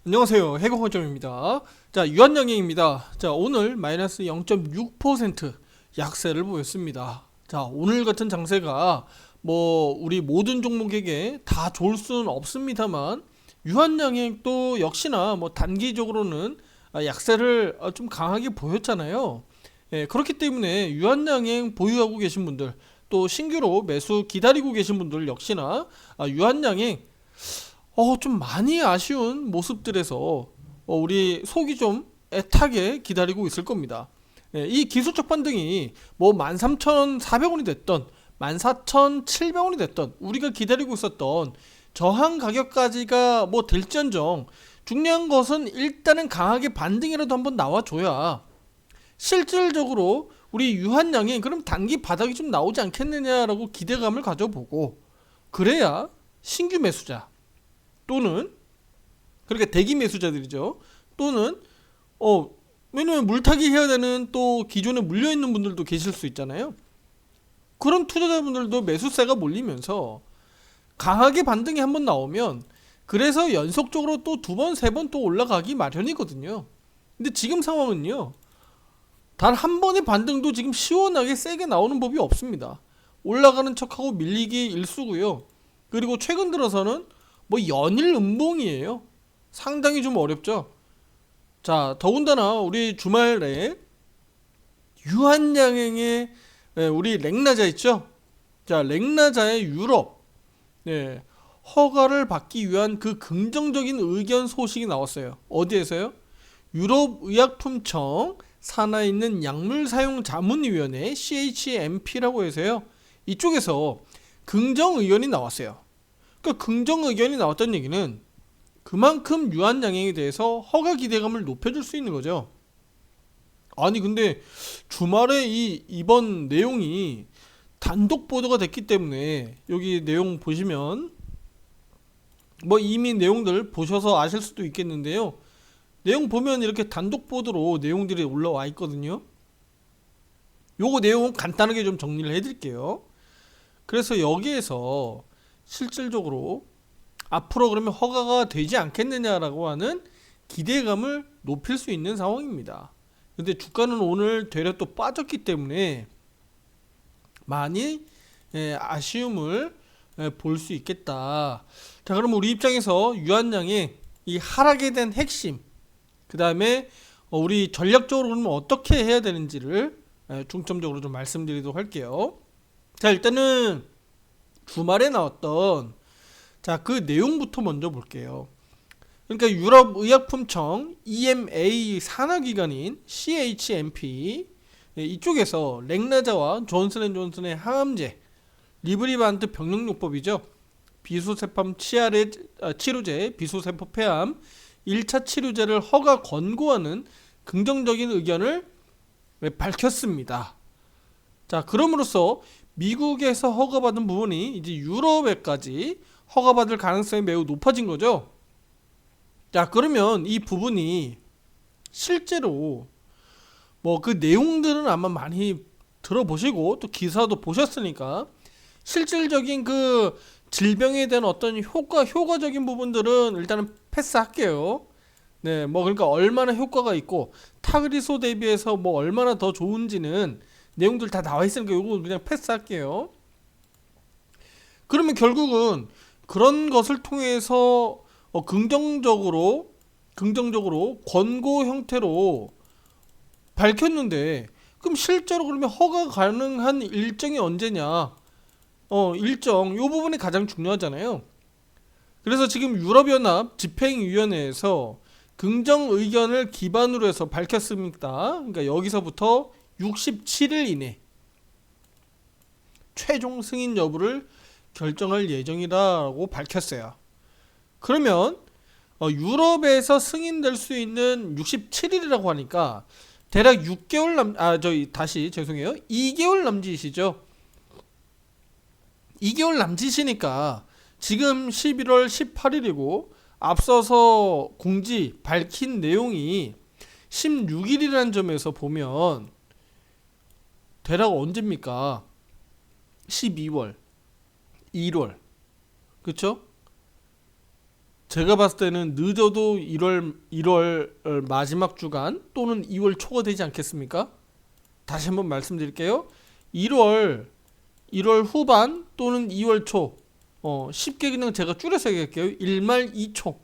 안녕하세요. 해공허점입니다. 자, 유한양행입니다. 자, 오늘 마이너스 0.6% 약세를 보였습니다. 자, 오늘 같은 장세가 우리 모든 종목에게 다 좋을 수는 없습니다만 유한양행도 역시나 단기적으로는 약세를 좀 강하게 보였잖아요. 예, 그렇기 때문에 유한양행 보유하고 계신 분들, 또 신규로 매수 기다리고 계신 분들 역시나 유한양행 좀 많이 아쉬운 모습들에서 우리 속이 좀 애타게 기다리고 있을 겁니다. 예, 이 기술적 반등이 13,400원이 됐던 14,700원이 됐던 우리가 기다리고 있었던 저항 가격까지가 될지언정 중요한 것은 일단은 강하게 반등이라도 한번 나와줘야 실질적으로 우리 유한양이 그럼 단기 바닥이 좀 나오지 않겠느냐라고 기대감을 가져보고 그래야 신규 매수자 또는 그러니까 대기 매수자들이죠. 또는 어 왜냐면 물타기 해야 되는 또 기존에 물려 있는 분들도 계실 수 있잖아요. 그런 투자자분들도 매수세가 몰리면서 강하게 반등이 한번 나오면 그래서 연속적으로 또 두 번, 세 번 또 올라가기 마련이거든요. 근데 지금 상황은요. 단 한 번의 반등도 지금 시원하게 세게 나오는 법이 없습니다. 올라가는 척하고 밀리기 일쑤고요. 그리고 최근 들어서는 연일 음봉이에요. 상당히 좀 어렵죠. 자, 더군다나 우리 주말에 유한양행의 우리 랭나자 있죠. 자, 랭나자의 유럽 허가를 받기 위한 그 긍정적인 의견 소식이 나왔어요. 어디에서요? 유럽의약품청 산하에 있는 약물사용자문위원회 CHMP라고 해서요. 이쪽에서 긍정 의견이 나왔어요. 그러니까 긍정 의견이 나왔다는 얘기는 그만큼 유한양행에 대해서 허가 기대감을 높여줄 수 있는 거죠. 아니 근데 주말에 이번 내용이 단독 보도가 됐기 때문에 여기 내용 보시면 이미 내용들 보셔서 아실 수도 있겠는데요. 내용 보면 이렇게 단독 보도로 내용들이 올라와 있거든요. 요거 내용은 간단하게 좀 정리를 해드릴게요. 그래서 여기에서 실질적으로 앞으로 그러면 허가가 되지 않겠느냐라고 하는 기대감을 높일 수 있는 상황입니다. 근데 주가는 오늘 되려 또 빠졌기 때문에 많이 아쉬움을 볼 수 있겠다. 자, 그럼 우리 입장에서 유한양의 이 하락에 대한 핵심, 그 다음에 우리 전략적으로 그러면 어떻게 해야 되는지를 중점적으로 좀 말씀드리도록 할게요. 자, 일단은 주말에 나왔던 그 내용부터 먼저 볼게요. 그러니까 유럽의약품청 EMA 산하기관인 CHMP 이쪽에서 렉나자와 존슨앤존슨의 항암제 리브리반트 병력요법이죠. 비수세포 치료제, 비수세포 폐암 1차 치료제를 허가 권고하는 긍정적인 의견을 밝혔습니다. 자, 그럼으로써 미국에서 허가받은 부분이 이제 유럽에까지 허가받을 가능성이 매우 높아진 거죠. 자, 그러면 이 부분이 실제로 그 내용들은 아마 많이 들어보시고 또 기사도 보셨으니까 실질적인 그 질병에 대한 어떤 효과적인 부분들은 일단은 패스할게요. 네, 그러니까 얼마나 효과가 있고 타그리소 대비해서 얼마나 더 좋은지는 내용들 다 나와 있으니까 이거 그냥 패스할게요. 그러면 결국은 그런 것을 통해서 긍정적으로 권고 형태로 밝혔는데 그럼 실제로 그러면 허가 가능한 일정이 언제냐? 일정 요 부분이 가장 중요하잖아요. 그래서 지금 유럽연합 집행위원회에서 긍정 의견을 기반으로 해서 밝혔습니다. 그러니까 여기서부터 67일 이내 최종 승인 여부를 결정할 예정이라고 밝혔어요. 그러면 유럽에서 승인될 수 있는 67일이라고 하니까 대략 6개월 죄송해요. 2개월 남짓이시죠. 2개월 남짓이니까 지금 11월 18일이고 앞서서 공지 밝힌 내용이 16일이라는 점에서 보면 대략 언제입니까? 12월, 1월, 그쵸? 제가 봤을 때는 늦어도 1월 마지막 주간 또는 2월 초가 되지 않겠습니까? 다시 한번 말씀드릴게요. 1월 후반 또는 2월 초. 쉽게 그냥 제가 줄여서 얘기할게요. 1말 2초.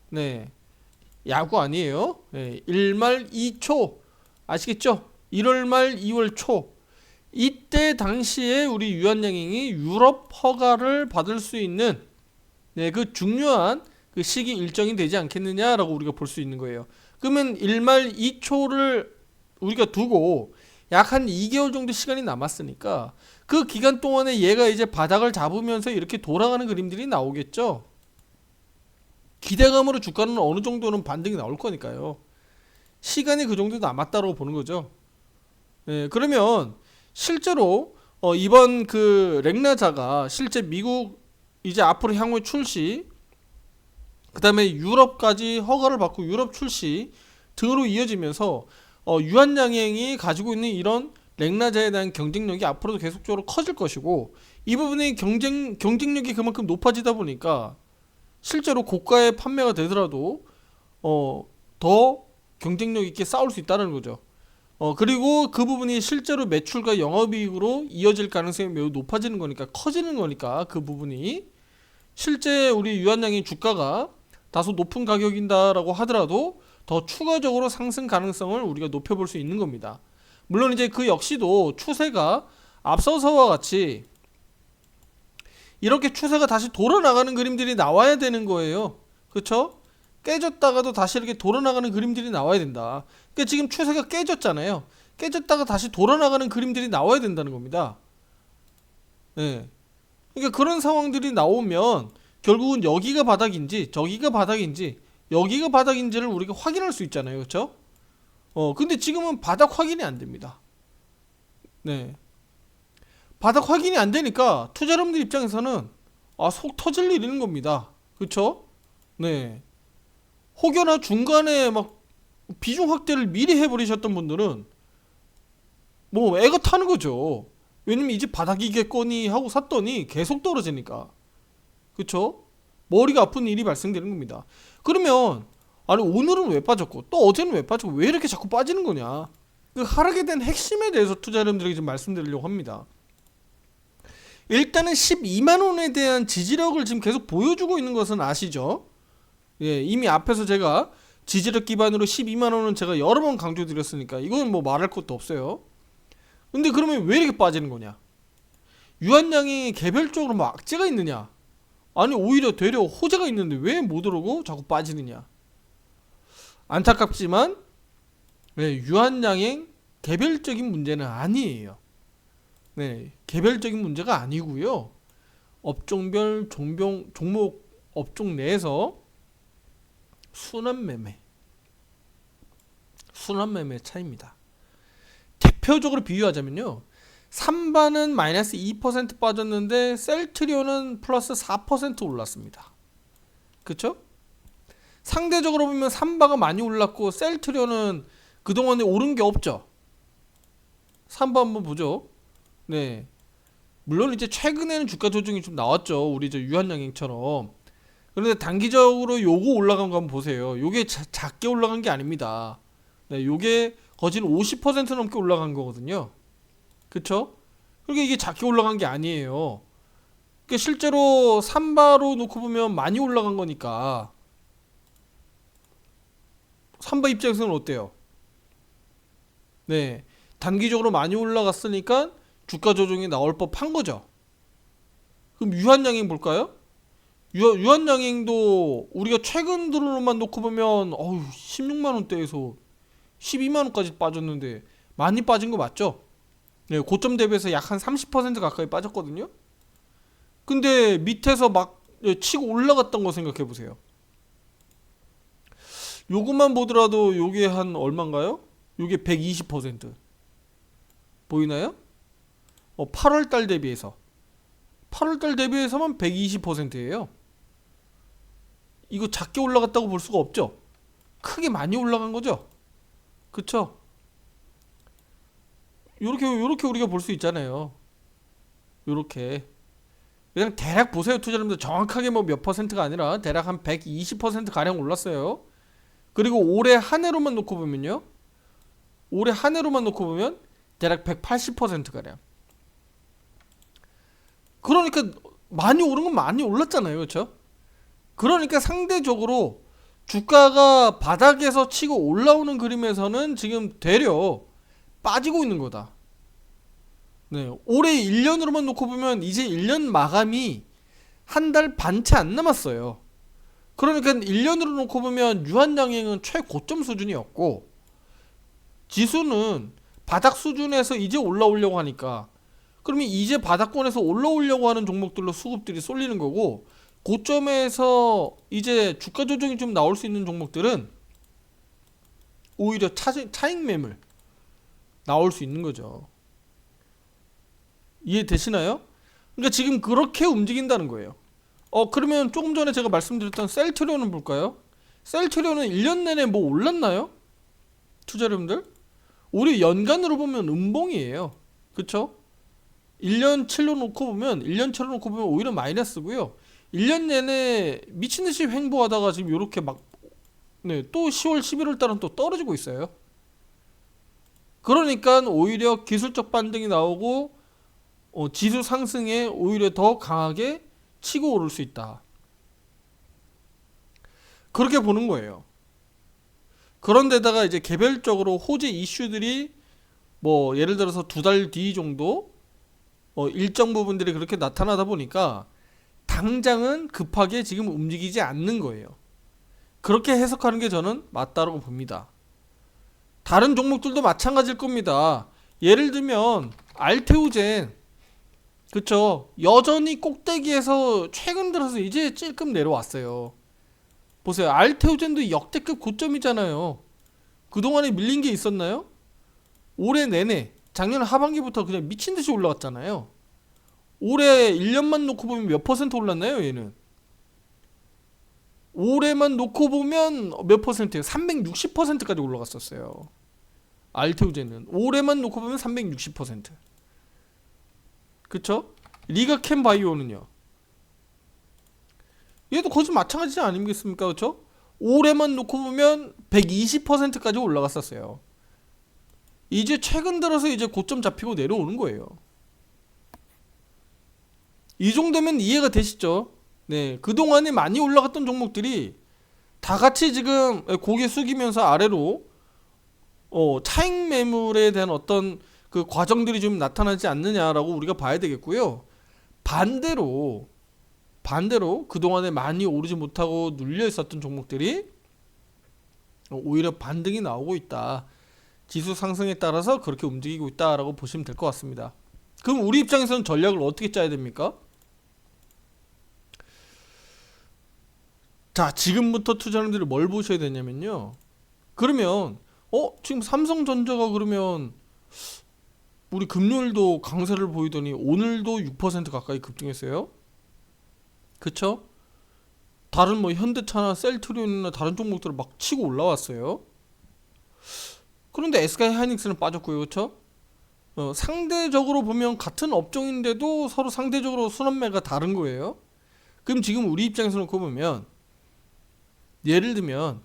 네. 야구 아니에요. 네. 1말 2초. 아시겠죠? 1월 말 2월 초. 이때 당시에 우리 유한양행이 유럽 허가를 받을 수 있는 네, 그 중요한 그 시기 일정이 되지 않겠느냐라고 우리가 볼 수 있는 거예요. 그러면 1말 2초를 우리가 두고 약 한 2개월 정도 시간이 남았으니까 그 기간 동안에 얘가 이제 바닥을 잡으면서 이렇게 돌아가는 그림들이 나오겠죠. 기대감으로 주가는 어느 정도는 반등이 나올 거니까요. 시간이 그 정도 남았다고 보는 거죠. 네, 그러면 실제로 이번 그 렉나자가 실제 미국 이제 앞으로 향후에 출시, 그 다음에 유럽까지 허가를 받고 유럽 출시 등으로 이어지면서 유한양행이 가지고 있는 이런 렉나자에 대한 경쟁력이 앞으로도 계속적으로 커질 것이고, 이 부분의 경쟁력이 그만큼 높아지다 보니까 실제로 고가의 판매가 되더라도 더 경쟁력 있게 싸울 수 있다는 거죠. 그리고 그 부분이 실제로 매출과 영업이익으로 이어질 가능성이 매우 높아지는 거니까, 커지는 거니까, 그 부분이 실제 우리 유한양행 주가가 다소 높은 가격인다라고 하더라도 더 추가적으로 상승 가능성을 우리가 높여볼 수 있는 겁니다. 물론 이제 그 역시도 추세가 앞서서와 같이 이렇게 추세가 다시 돌아나가는 그림들이 나와야 되는 거예요. 그쵸? 깨졌다가도 다시 이렇게 돌아나가는 그림들이 나와야 된다. 그러니까 지금 추세가 깨졌잖아요. 깨졌다가 다시 돌아나가는 그림들이 나와야 된다는 겁니다. 네. 그러니까 그런 상황들이 나오면 결국은 여기가 바닥인지 저기가 바닥인지 여기가 바닥인지를 우리가 확인할 수 있잖아요. 그렇죠? 근데 지금은 바닥 확인이 안 됩니다. 네. 바닥 확인이 안 되니까 투자자분들 입장에서는 속 터질 일이 있는 겁니다. 그렇죠? 네. 혹여나 중간에 막 비중 확대를 미리 해버리셨던 분들은 뭐 애가 타는 거죠. 왜냐면 이제 바닥이겠거니 하고 샀더니 계속 떨어지니까. 그쵸? 머리가 아픈 일이 발생되는 겁니다. 그러면 아니 오늘은 왜 빠졌고 또 어제는 왜 빠지고 왜 이렇게 자꾸 빠지는 거냐, 그 하락에 대한 핵심에 대해서 투자자분들에게 좀 말씀드리려고 합니다. 일단은 12만원에 대한 지지력을 지금 계속 보여주고 있는 것은 아시죠? 예, 이미 앞에서 제가 지지력 기반으로 12만원은 제가 여러 번 강조드렸으니까 이건 뭐 말할 것도 없어요. 근데 그러면 왜 이렇게 빠지는 거냐? 유한양행이 개별적으로 뭐 악재가 있느냐? 아니 오히려 되려 호재가 있는데 왜 못 오르고 자꾸 빠지느냐? 안타깝지만 네, 유한양행 개별적인 문제는 아니에요. 네, 개별적인 문제가 아니고요. 업종별 종목 업종 내에서 순환매매 차이입니다. 대표적으로 비유하자면요, 삼바는 마이너스 2% 빠졌는데 셀트리온은 플러스 4% 올랐습니다. 그쵸? 상대적으로 보면 삼바가 많이 올랐고 셀트리온은 그동안에 오른 게 없죠. 삼바 한번 보죠. 네, 물론 이제 최근에는 주가 조정이 좀 나왔죠. 우리 저 유한양행처럼. 그런데 단기적으로 요거 올라간 거 한번 보세요. 요게 작게 올라간 게 아닙니다. 네, 요게 거진 50% 넘게 올라간 거거든요. 그쵸? 그러니까 이게 작게 올라간 게 아니에요. 그러니까 실제로 삼바로 놓고 보면 많이 올라간 거니까 삼바 입장에서는 어때요? 네, 단기적으로 많이 올라갔으니까 주가 조정이 나올 법한 거죠. 그럼 유한양행 볼까요? 유한양행도 우리가 최근 들어만 놓고 보면 16만원대에서 12만원까지 빠졌는데 많이 빠진 거 맞죠? 네, 고점 대비해서 약 한 30% 가까이 빠졌거든요. 근데 밑에서 막 치고 올라갔던 거 생각해 보세요. 요것만 보더라도 요게 한 얼마인가요? 요게 120% 보이나요? 8월달 대비해서만 120%예요. 이거 작게 올라갔다고 볼 수가 없죠. 크게 많이 올라간 거죠. 그쵸? 요렇게 우리가 볼 수 있잖아요. 요렇게. 그냥 대략 보세요 투자자분들. 정확하게 뭐 몇 퍼센트가 아니라 대략 한 120% 가량 올랐어요. 그리고 올해 한 해로만 놓고 보면요, 올해 한 해로만 놓고 보면 대략 180% 가량. 그러니까 많이 오른 건 많이 올랐잖아요, 그렇죠? 그러니까 상대적으로 주가가 바닥에서 치고 올라오는 그림에서는 지금 되려 빠지고 있는 거다. 네, 올해 1년으로만 놓고 보면 이제 1년 마감이 한 달 반 채 안 남았어요. 그러니까 1년으로 놓고 보면 유한양행은 최고점 수준이었고, 지수는 바닥 수준에서 이제 올라오려고 하니까, 그러면 이제 바닥권에서 올라오려고 하는 종목들로 수급들이 쏠리는 거고, 고점에서 이제 주가 조정이 좀 나올 수 있는 종목들은 오히려 차익 매물 나올 수 있는 거죠. 이해되시나요? 그러니까 지금 그렇게 움직인다는 거예요. 그러면 조금 전에 제가 말씀드렸던 셀트리온은 볼까요? 셀트리온은 1년 내내 뭐 올랐나요? 투자자분들? 우리 연간으로 보면 음봉이에요. 그쵸? 1년치로 놓고 보면, 1년치로 놓고 보면 오히려 마이너스고요. 1년 내내 미친듯이 횡보하다가 지금 요렇게 막, 네, 또 10월, 11월 달은 또 떨어지고 있어요. 그러니까 오히려 기술적 반등이 나오고, 지수 상승에 오히려 더 강하게 치고 오를 수 있다. 그렇게 보는 거예요. 그런데다가 이제 개별적으로 호재 이슈들이 뭐 예를 들어서 두 달 뒤 정도 일정 부분들이 그렇게 나타나다 보니까 당장은 급하게 지금 움직이지 않는 거예요. 그렇게 해석하는 게 저는 맞다고 봅니다. 다른 종목들도 마찬가지일 겁니다. 예를 들면 알테오젠, 그쵸? 여전히 꼭대기에서 최근 들어서 이제 찔끔 내려왔어요. 보세요. 알테오젠도 역대급 고점이잖아요. 그동안에 밀린 게 있었나요? 올해 내내 작년 하반기부터 그냥 미친듯이 올라갔잖아요. 올해 1년만 놓고 보면 몇 퍼센트 올랐나요, 얘는? 올해만 놓고 보면 몇 퍼센트예요? 360%까지 올라갔었어요. 알테오젠은 올해만 놓고 보면 360%. 그쵸? 리가캠 바이오는요, 얘도 거의 마찬가지 아니겠습니까? 그쵸? 올해만 놓고 보면 120%까지 올라갔었어요. 이제 최근 들어서 이제 고점 잡히고 내려오는 거예요. 이 정도면 이해가 되시죠? 네, 그동안에 많이 올라갔던 종목들이 다 같이 지금 고개 숙이면서 아래로 차익 매물에 대한 어떤 그 과정들이 좀 나타나지 않느냐라고 우리가 봐야 되겠고요. 반대로 그동안에 많이 오르지 못하고 눌려 있었던 종목들이 오히려 반등이 나오고 있다. 지수 상승에 따라서 그렇게 움직이고 있다라고 보시면 될 것 같습니다. 그럼 우리 입장에서는 전략을 어떻게 짜야 됩니까? 자, 지금부터 투자자들이 뭘 보셔야 되냐면요, 그러면 지금 삼성전자가 그러면 우리 금요일도 강세를 보이더니 오늘도 6% 가까이 급등했어요. 그쵸? 다른 뭐 현대차나 셀트리온이나 다른 종목들을 막 치고 올라왔어요. 그런데 SK 하이닉스는 빠졌고요. 그쵸? 상대적으로 보면 같은 업종인데도 서로 상대적으로 순환매가 다른 거예요. 그럼 지금 우리 입장에서 놓고 보면, 예를 들면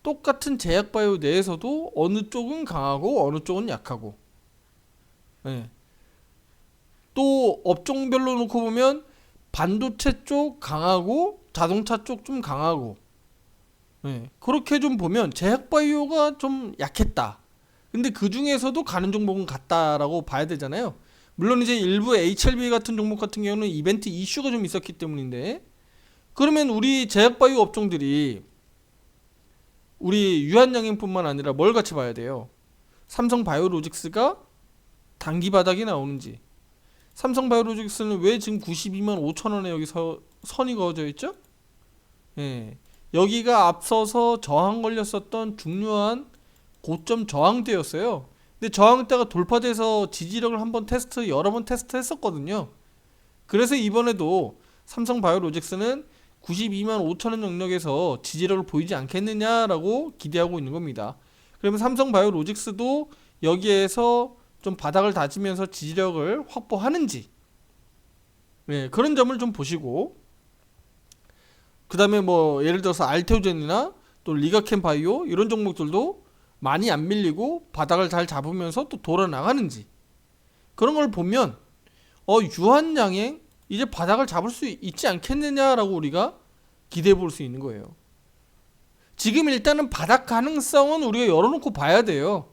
똑같은 제약바이오 내에서도 어느 쪽은 강하고 어느 쪽은 약하고, 네. 또 업종별로 놓고 보면 반도체 쪽 강하고 자동차 쪽 좀 강하고, 네. 그렇게 좀 보면 제약바이오가 좀 약했다. 근데 그 중에서도 가는 종목은 같다라고 봐야 되잖아요. 물론 이제 일부 HLB 같은 종목 같은 경우는 이벤트 이슈가 좀 있었기 때문인데, 그러면 우리 제약바이오 업종들이 우리 유한양행뿐만 아니라 뭘 같이 봐야 돼요? 삼성바이오로직스가 단기 바닥이 나오는지. 삼성바이오로직스는 왜 지금 92만 5천원에 여기서 선이 그어져 있죠? 예. 여기가 앞서서 저항 걸렸었던 중요한 고점 저항대였어요. 근데 저항대가 돌파돼서 지지력을 여러 번 테스트 했었거든요. 그래서 이번에도 삼성바이오로직스는 92만 5천원 영역에서 지지력을 보이지 않겠느냐라고 기대하고 있는 겁니다. 그러면 삼성바이오로직스도 여기에서 좀 바닥을 다지면서 지지력을 확보하는지, 네, 그런 점을 좀 보시고, 그 다음에 뭐 예를 들어서 알테오젠이나 또 리가켄 바이오 이런 종목들도 많이 안 밀리고 바닥을 잘 잡으면서 또 돌아 나가는지, 그런 걸 보면 유한양행 이제 바닥을 잡을 수 있지 않겠느냐라고 우리가 기대해 볼 수 있는 거예요. 지금 일단은 바닥 가능성은 우리가 열어놓고 봐야 돼요.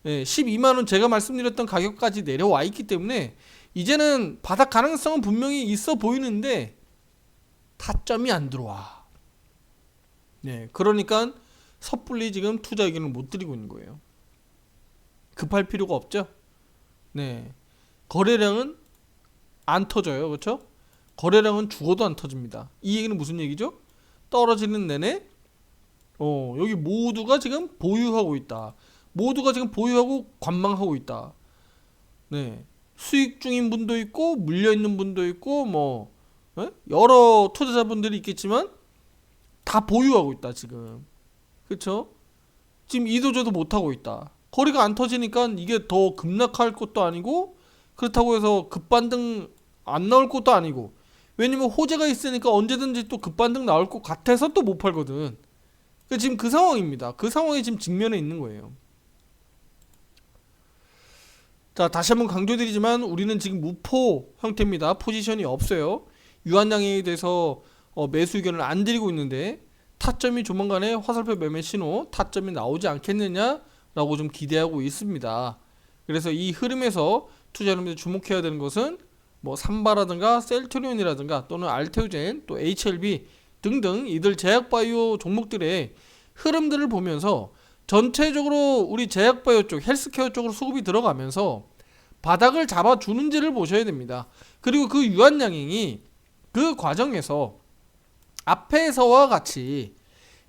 12만원 제가 말씀드렸던 가격까지 내려와 있기 때문에 이제는 바닥 가능성은 분명히 있어 보이는데 타점이 안 들어와. 그러니까 섣불리 지금 투자 의견을 못 드리고 있는 거예요. 급할 필요가 없죠. 거래량은 안 터져요. 그렇죠? 거래량은 죽어도 안 터집니다. 이 얘기는 무슨 얘기죠? 떨어지는 내내 여기 모두가 지금 보유하고 있다. 모두가 지금 보유하고 관망하고 있다. 수익 중인 분도 있고 물려 있는 분도 있고 뭐 여러 투자자분들이 있겠지만 다 보유하고 있다 지금. 그렇죠? 지금 이도저도 못 하고 있다. 거래가 안 터지니까 이게 더 급락할 것도 아니고 그렇다고 해서 급반등 안 나올 것도 아니고, 왜냐면 호재가 있으니까 언제든지 또 급반등 나올 것 같아서 또 못 팔거든. 그러니까 지금 그 상황입니다. 그 상황이 지금 직면에 있는 거예요. 자, 다시 한번 강조드리지만 우리는 지금 무포 형태입니다. 포지션이 없어요. 유한양행에 대해서 매수 의견을 안 드리고 있는데 타점이 조만간에 화살표 매매 신호 타점이 나오지 않겠느냐라고 좀 기대하고 있습니다. 그래서 이 흐름에서 투자자분들이 주목해야 되는 것은 뭐 삼바라든가 셀트리온이라든가 또는 알테오젠 또 HLB 등등 이들 제약바이오 종목들의 흐름들을 보면서 전체적으로 우리 제약바이오 쪽 헬스케어 쪽으로 수급이 들어가면서 바닥을 잡아주는지를 보셔야 됩니다. 그리고 그 유한양행이 그 과정에서 앞에서와 같이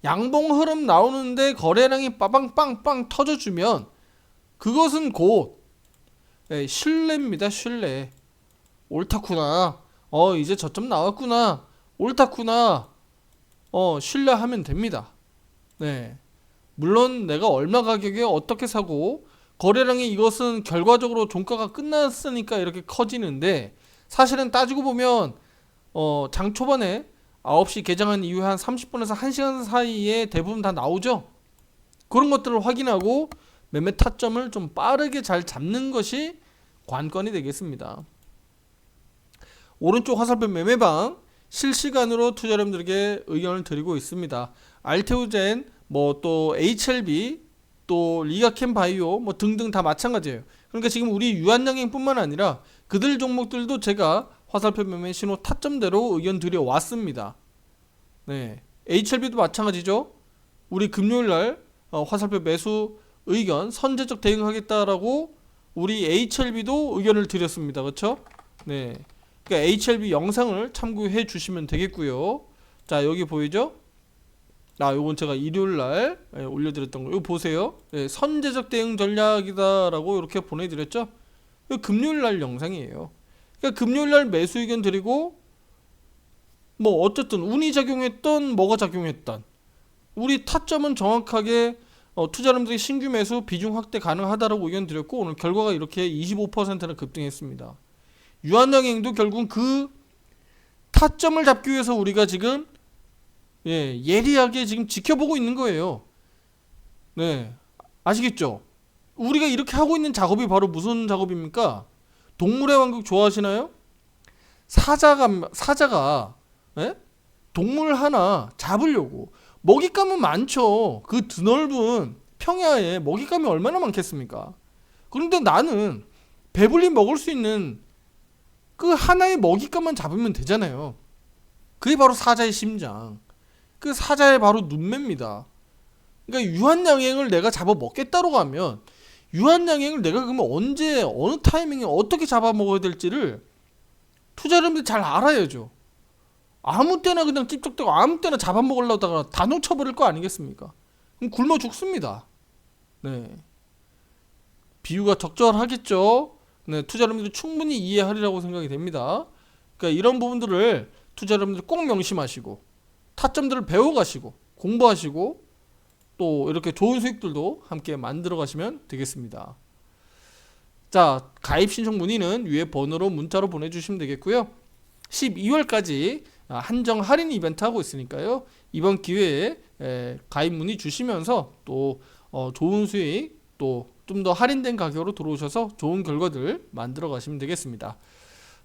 양봉 흐름 나오는데 거래량이 빠방빵빵 터져주면 그것은 곧 신뢰입니다. 신뢰. 옳다구나. 이제 저점 나왔구나. 옳다구나. 신뢰하면 됩니다. 물론 내가 얼마 가격에 어떻게 사고 거래량이 이것은 결과적으로 종가가 끝났으니까 이렇게 커지는데, 사실은 따지고 보면 장 초반에 9시 개장한 이후에 한 30분에서 1시간 사이에 대부분 다 나오죠. 그런 것들을 확인하고 매매 타점을 좀 빠르게 잘 잡는 것이 관건이 되겠습니다. 오른쪽 화살표 매매방 실시간으로 투자자분들에게 의견을 드리고 있습니다. 알테오젠 뭐 또 HLB 또 리가켄 바이오 뭐 등등 다 마찬가지예요. 그러니까 지금 우리 유한양행 뿐만 아니라 그들 종목들도 제가 화살표 매매 신호 타점대로 의견 드려 왔습니다. HLB도 마찬가지죠. 우리 금요일날 화살표 매수 의견 선제적 대응하겠다라고 우리 HLB도 의견을 드렸습니다. 그렇죠? 그러니까 HLB 영상을 참고해 주시면 되겠고요. 자, 여기 보이죠? 요건 제가 일요일날 올려드렸던 거. 이거 보세요. 선제적 대응 전략이다라고 이렇게 보내드렸죠. 이거 금요일날 영상이에요. 그러니까 금요일날 매수 의견 드리고 뭐 어쨌든 운이 작용했던 뭐가 작용했던 우리 타점은 정확하게 투자자분들이 신규 매수 비중 확대 가능하다라고 의견 드렸고, 오늘 결과가 이렇게 25%나 급등했습니다. 유한양행도 결국 그 타점을 잡기 위해서 우리가 지금 예리하게 지금 지켜보고 있는 거예요. 아시겠죠? 우리가 이렇게 하고 있는 작업이 바로 무슨 작업입니까? 동물의 왕국 좋아하시나요? 사자가 동물 하나 잡으려고 먹잇감은 많죠. 그 드넓은 평야에 먹잇감이 얼마나 많겠습니까? 그런데 나는 배불리 먹을 수 있는 그 하나의 먹잇감만 잡으면 되잖아요. 그게 바로 사자의 심장. 그 사자의 바로 눈매입니다. 그러니까 유한양행을 내가 잡아 먹겠다고 하면 유한양행을 내가 그러면 언제 어느 타이밍에 어떻게 잡아먹어야 될지를 투자자분들 잘 알아야죠. 아무 때나 그냥 찝쩍대고 아무 때나 잡아먹으려다가 다 놓쳐버릴 거 아니겠습니까? 그럼 굶어 죽습니다. 비유가 적절하겠죠. 투자자분들이 충분히 이해하리라고 생각이 됩니다. 그러니까 이런 부분들을 투자자분들 꼭 명심하시고 타점들을 배워가시고 공부하시고 또 이렇게 좋은 수익들도 함께 만들어 가시면 되겠습니다. 자, 가입 신청 문의는 위에 번호로 문자로 보내주시면 되겠고요. 12월까지 한정 할인 이벤트 하고 있으니까요. 이번 기회에 가입 문의 주시면서 또 좋은 수익, 또 좀 더 할인된 가격으로 들어오셔서 좋은 결과들 만들어 가시면 되겠습니다.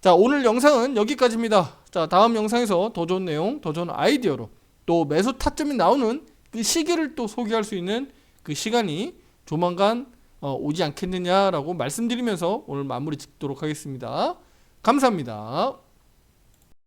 자, 오늘 영상은 여기까지입니다. 자, 다음 영상에서 더 좋은 내용, 더 좋은 아이디어로 또 매수 타점이 나오는 그 시기를 또 소개할 수 있는 그 시간이 조만간 오지 않겠느냐라고 말씀드리면서 오늘 마무리 짓도록 하겠습니다. 감사합니다.